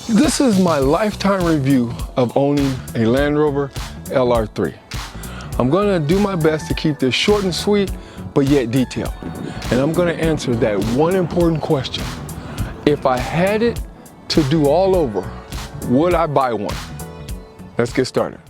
This is my lifetime review of owning a Land Rover Lr3. I'm gonna do my best to keep this short and sweet, but yet detailed. And I'm gonna answer that one important question. If I had it to do all over, would I buy one? Let's get started.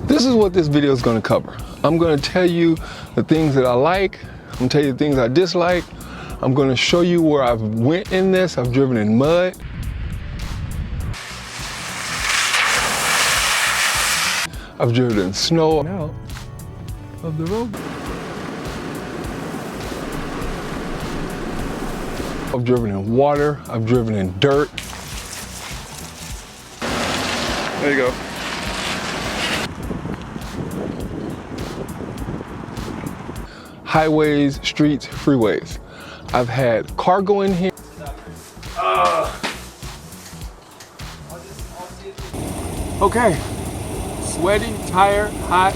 This is what this video is going to cover. I'm going to tell you the things that I like. I'm going to tell you the things I dislike. I'm going to show you where I've went in this. I've driven in mud. I've driven in snow out of the road. I've driven in water. I've driven in dirt. There you go. Highways, streets, freeways. I've had cargo in here. Okay, sweaty, tired, hot.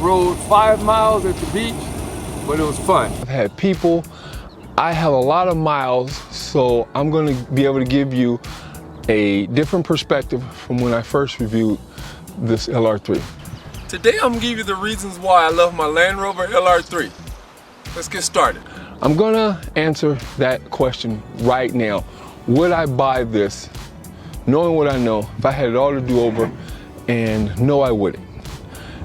Rode 5 miles at the beach, but it was fun. I've had people. I have a lot of miles, so I'm going to be able to give you a different perspective from when I first reviewed this Lr3. Today I'm gonna give you the reasons why I love my Land Rover Lr3. Let's get started. I'm gonna answer that question right now. Would I buy this, knowing what I know, if I had it all to do over? And no, I wouldn't.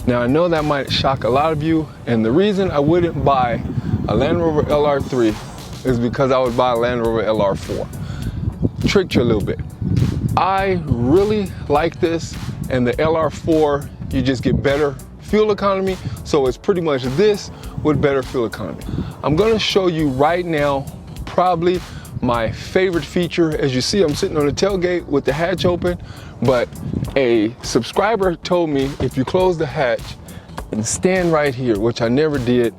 Now I know that might shock a lot of you, and the reason I wouldn't buy a Land Rover Lr3 is because I would buy a Land Rover Lr4. Tricked you a little bit. I really like this, and the Lr4, you just get better fuel economy, so it's pretty much this with better fuel economy. I'm gonna show you right now probably my favorite feature. As you see, I'm sitting on the tailgate with the hatch open, but a subscriber told me if you close the hatch and stand right here, which I never did,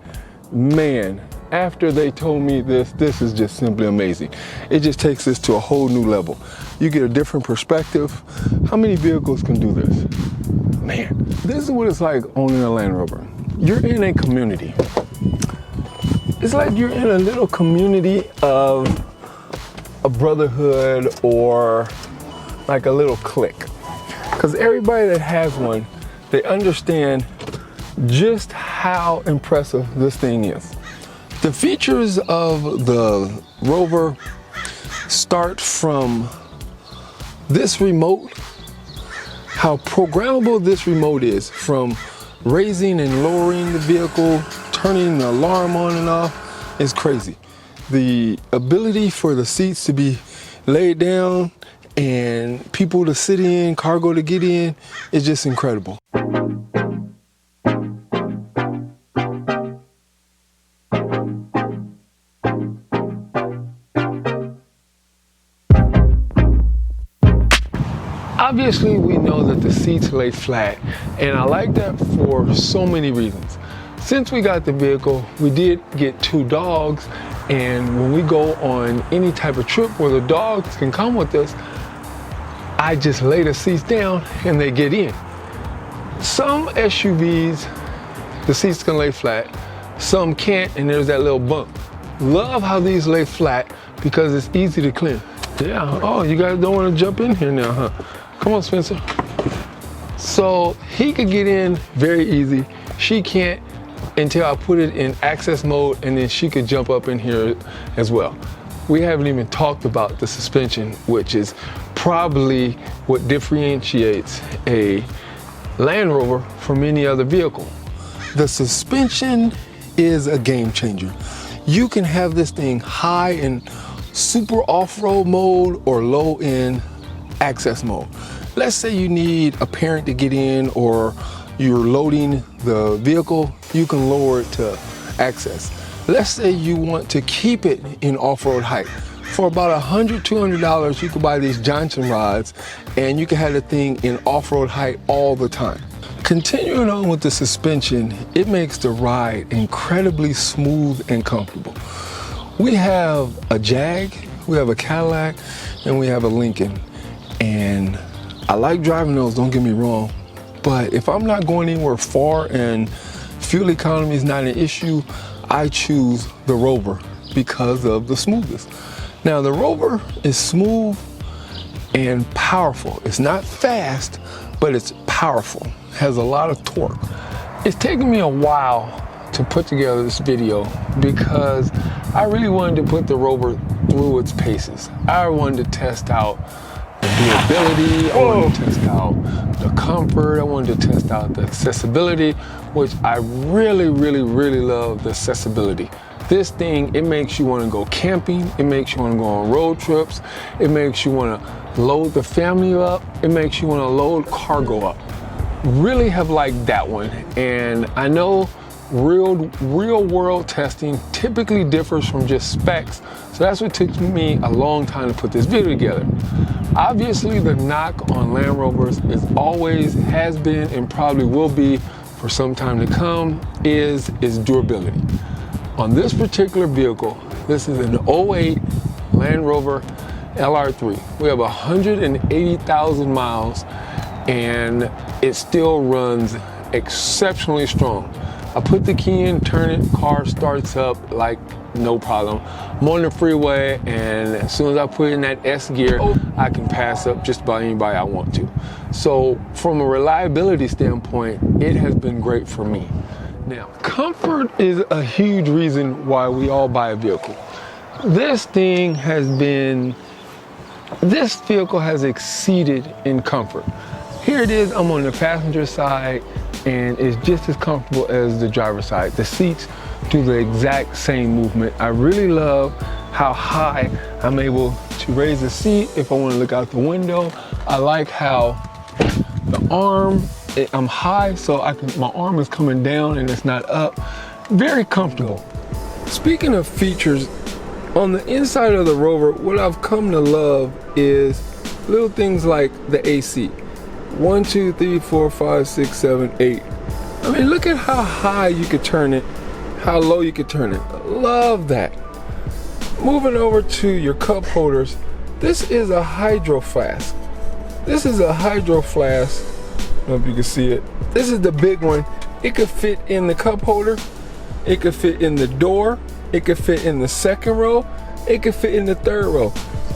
man, after they told me this is just simply amazing. It just takes this to a whole new level. You get a different perspective. How many vehicles can do this? Man, this is what it's like owning a Land Rover. You're in a community. It's like you're in a little community of a brotherhood or like a little clique. Because everybody that has one, they understand just how impressive this thing is. The features of the Rover start from this remote, how programmable this remote is, from raising and lowering the vehicle, turning the alarm on and off, is crazy. The ability for the seats to be laid down and people to sit in, cargo to get in, is just incredible. Obviously, we know that the seats lay flat, and I like that for so many reasons. Since we got the vehicle, we did get 2 dogs, and when we go on any type of trip where the dogs can come with us, I just lay the seats down and they get in. Some SUVs, the seats can lay flat, some can't, and there's that little bump. Love how these lay flat because it's easy to clean. Yeah, oh, you guys don't want to jump in here now, huh? Come on, Spencer. So he could get in very easy. She can't until I put it in access mode, and then she could jump up in here as well. We haven't even talked about the suspension, which is probably what differentiates a Land Rover from any other vehicle. The suspension is a game changer. You can have this thing high in super off-road mode or low in access mode. Let's say you need a parent to get in, or you're loading the vehicle, you can lower it to access. Let's say you want to keep it in off-road height. For about $100, $200, you can buy these Johnson rods, and you can have the thing in off-road height all the time. Continuing on with the suspension, it makes the ride incredibly smooth and comfortable. We have a Jag, we have a Cadillac, and we have a Lincoln. And I like driving those, don't get me wrong, but if I'm not going anywhere far and fuel economy is not an issue, I choose the Rover because of the smoothness. Now the Rover is smooth and powerful. It's not fast, but it's powerful. It has a lot of torque. It's taken me a while to put together this video because I really wanted to put the Rover through its paces. I wanted to test out the durability, I wanted to test out the comfort, I wanted to test out the accessibility, which I really love the accessibility. This thing, it makes you want to go camping, it makes you want to go on road trips, it makes you want to load the family up, it makes you want to load cargo up. Really have liked that one, and I know real world testing typically differs from just specs, so that's what took me a long time to put this video together. Obviously the knock on Land Rovers is always, has been, and probably will be for some time to come, is its durability. On this particular vehicle, this is an 08 Land Rover Lr3. We have 180,000 miles and it still runs exceptionally strong. I put the key in, turn it, car starts up like no problem. I'm on the freeway, and as soon as I put in that S gear, I can pass up just about anybody I want to. So from a reliability standpoint, it has been great for me. Now, comfort is a huge reason why we all buy a vehicle. This vehicle has exceeded in comfort. Here it is, I'm on the passenger side, and it's just as comfortable as the driver's side. The seats do the exact same movement. I really love how high I'm able to raise the seat if I want to look out the window. I like how the arm, I'm high, so my arm is coming down and it's not up. Very comfortable. Speaking of features, on the inside of the Rover, what I've come to love is little things like the AC. 1, 2, 3, 4, 5, 6, 7, 8. I mean, look at how high you could turn it, how low you could turn it. Love that. Moving over to your cup holders, this is a hydro flask. This is a hydro flask. I don't know if you can see it. This is the big one. It could fit in the cup holder. It could fit in the door. It could fit in the second row. It could fit in the third row.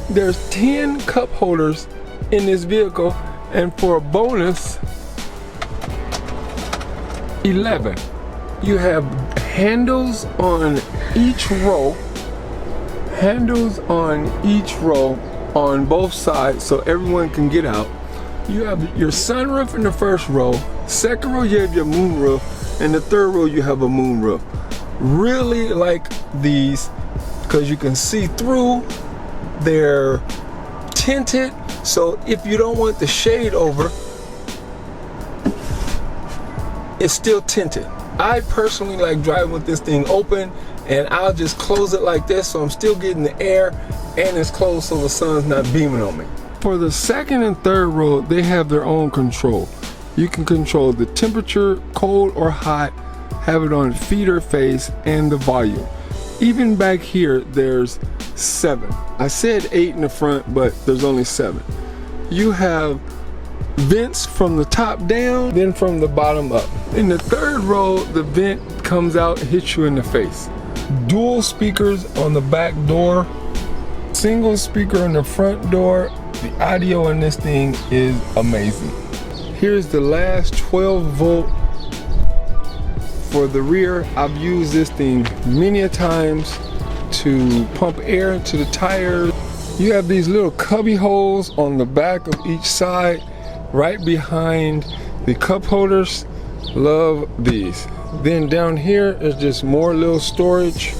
There's 10 cup holders in this vehicle. And for a bonus, 11. You have handles on each row. Handles on each row on both sides so everyone can get out. You have your sunroof in the first row. Second row you have your moon roof. And the third row you have a moon roof. Really like these because you can see through. They're tinted. So if you don't want the shade over, it's still tinted. I personally like driving with this thing open, and I'll just close it like this so I'm still getting the air and it's closed so the sun's not beaming on me. For the second and third row, they have their own control. You can control the temperature, cold or hot, have it on feeder face, and the volume. Even back here, there's 7. I said 8 in the front, but there's only 7. You have vents from the top down, then from the bottom up. In the third row, the vent comes out and hits you in the face. Dual speakers on the back door, single speaker on the front door. The audio in this thing is amazing. Here's the last 12 volt for the rear. I've used this thing many a times to pump air into the tires. You have these little cubby holes on the back of each side, right behind the cup holders. Love these. Then down here is just more little storage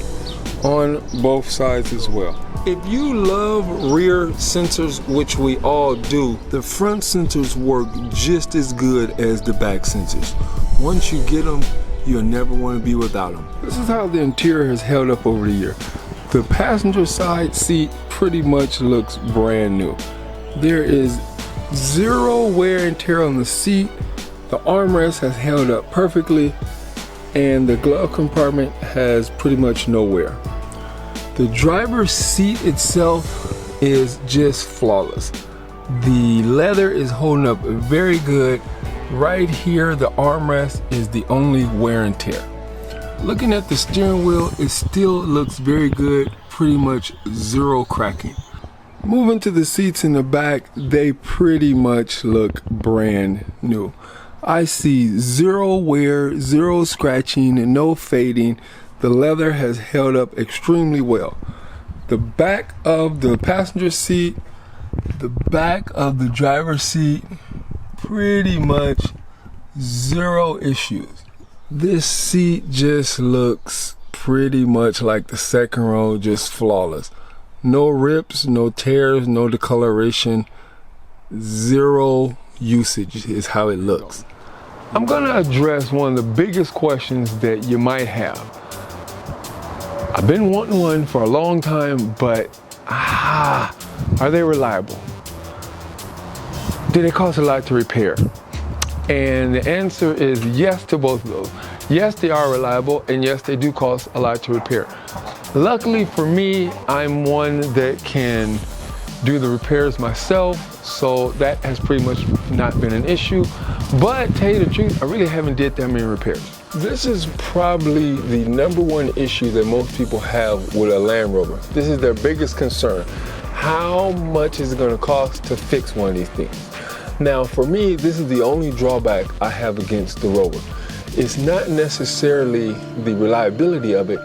on both sides as well. If you love rear sensors, which we all do, the front sensors work just as good as the back sensors. Once you get them, you'll never want to be without them. This is how the interior has held up over the year. The passenger side seat pretty much looks brand new. There is zero wear and tear on the seat. The armrest has held up perfectly, and the glove compartment has pretty much no wear. The driver's seat itself is just flawless. The leather is holding up very good. Right here, the armrest is the only wear and tear. Looking at the steering wheel, it still looks very good, pretty much zero cracking. Moving to the seats in the back, they pretty much look brand new. I see zero wear, zero scratching, and no fading. The leather has held up extremely well. The back of the passenger seat, the back of the driver's seat, pretty much zero issues. This seat just looks pretty much like the second row, just flawless. No rips, no tears, no discoloration, zero usage is how it looks. I'm gonna address one of the biggest questions that you might have. I've been wanting one for a long time, but are they reliable? Do they cost a lot to repair? And the answer is yes to both of those. Yes, they are reliable, and yes, they do cost a lot to repair. Luckily for me, I'm one that can do the repairs myself, so that has pretty much not been an issue. But to tell you the truth, I really haven't did that many repairs. This is probably the #1 issue that most people have with a Land Rover. This is their biggest concern. How much is it gonna cost to fix one of these things? Now, for me, this is the only drawback I have against the Rover. It's not necessarily the reliability of it,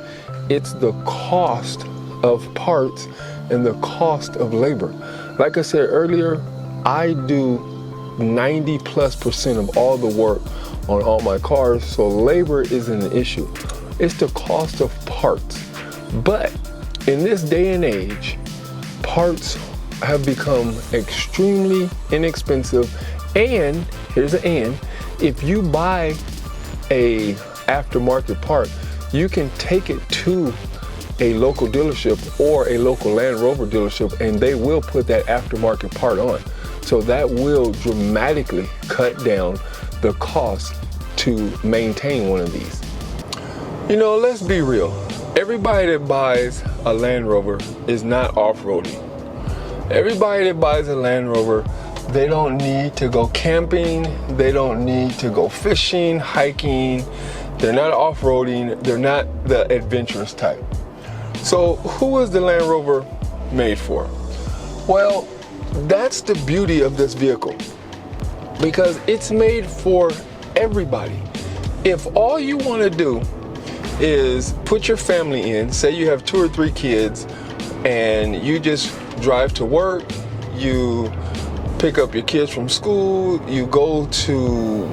it's the cost of parts and the cost of labor. Like I said earlier, I do 90+% of all the work on all my cars, so labor isn't an issue. It's the cost of parts. But in this day and age, parts have become extremely inexpensive, and here's the and, if you buy a aftermarket part, you can take it to a local dealership or a local Land Rover dealership, and they will put that aftermarket part on. So that will dramatically cut down the cost to maintain one of these. You know, let's be real. Everybody that buys a Land Rover is not off-roading. Everybody that buys a Land Rover, they don't need to go camping, they don't need to go fishing, hiking, they're not off-roading, they're not the adventurous type. So who is the Land Rover made for? Well, that's the beauty of this vehicle, because it's made for everybody. If all you want to do is put your family in, say you have 2 or 3 kids, and you just drive to work, you pick up your kids from school, you go to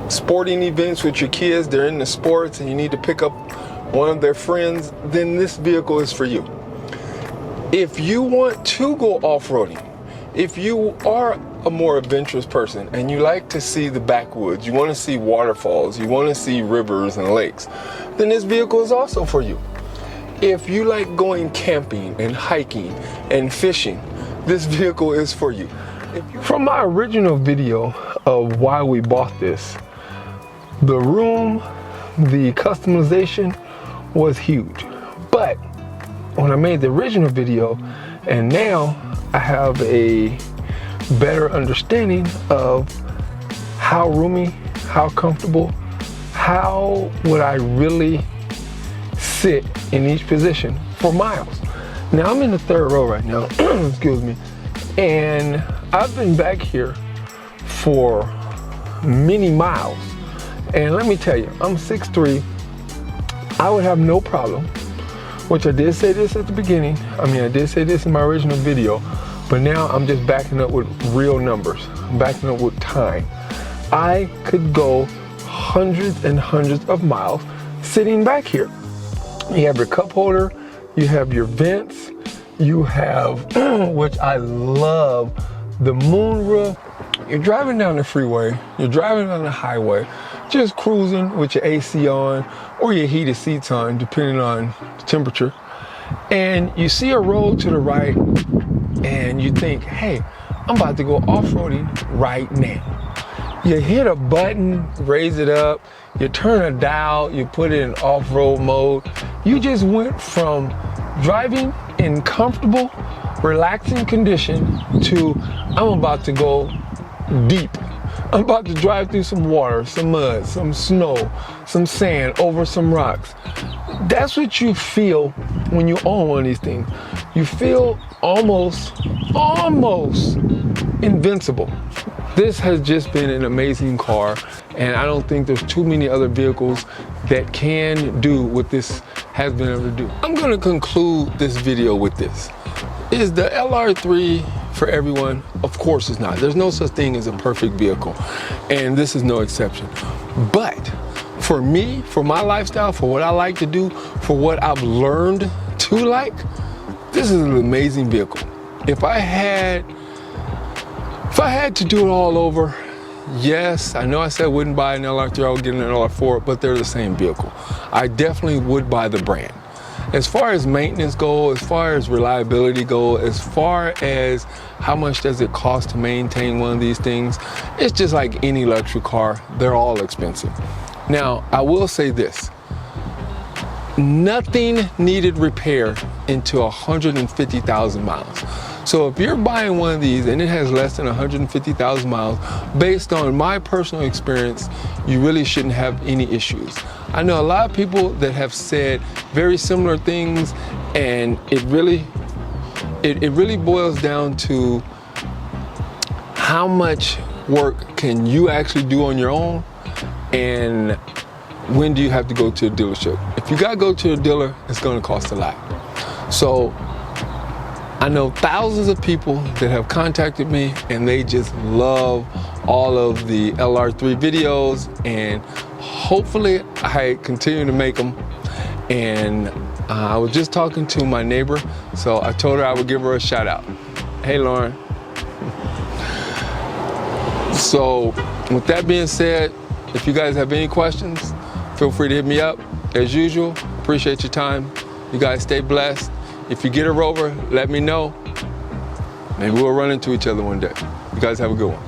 sporting events with your kids, they're in the sports, and you need to pick up one of their friends, then this vehicle is for you. If you want to go off-roading, if you are a more adventurous person and you like to see the backwoods, you want to see waterfalls, you want to see rivers and lakes, then this vehicle is also for you. If you like going camping and hiking and fishing, this vehicle is for you. From my original video of why we bought this, the room, the customization was huge. But when I made the original video, and now I have a better understanding of how roomy, how comfortable, how would I really sit in each position for miles. Now I'm in the 3rd row right now, excuse me, and I've been back here for many miles. And let me tell you, I'm 6'3", I would have no problem, which I did say this at the beginning, I did say this in my original video, but now I'm just backing up with real numbers, I'm backing up with time. I could go hundreds and hundreds of miles sitting back here. You have your cup holder, you have your vents, you have, which I love, the moonroof. You're driving down the freeway, you're driving down the highway, just cruising with your AC on or your heated seats on, depending on the temperature. And you see a road to the right and you think, hey, I'm about to go off-roading right now. You hit a button, raise it up, you turn a dial, you put it in off-road mode. You just went from driving in comfortable, relaxing condition to I'm about to go deep. I'm about to drive through some water, some mud, some snow, some sand, over some rocks. That's what you feel when you own one of these things. You feel almost invincible. This has just been an amazing car, and I don't think there's too many other vehicles that can do what this has been able to do. I'm gonna conclude this video with this. Is the LR3 for everyone? Of course it's not. There's no such thing as a perfect vehicle, and this is no exception. But for me, for my lifestyle, for what I like to do, for what I've learned to like, this is an amazing vehicle. If I had to do it all over, yes, I know I said I wouldn't buy an LR3, I would get an LR4, but they're the same vehicle. I definitely would buy the brand. As far as maintenance go, as far as reliability go, as far as how much does it cost to maintain one of these things, it's just like any luxury car, they're all expensive. Now, I will say this, nothing needed repair into 150,000 miles. So if you're buying one of these and it has less than 150,000 miles, based on my personal experience, you really shouldn't have any issues. I know a lot of people that have said very similar things, and it really boils down to how much work can you actually do on your own, and when do you have to go to a dealership. If you gotta go to a dealer, it's gonna cost a lot. So I know thousands of people that have contacted me, and they just love all of the LR3 videos, and hopefully I continue to make them. And I was just talking to my neighbor, so I told her I would give her a shout out. Hey, Lauren. So with that being said, if you guys have any questions, feel free to hit me up. As usual, appreciate your time. You guys stay blessed. If you get a Rover, let me know. Maybe we'll run into each other one day. You guys have a good one.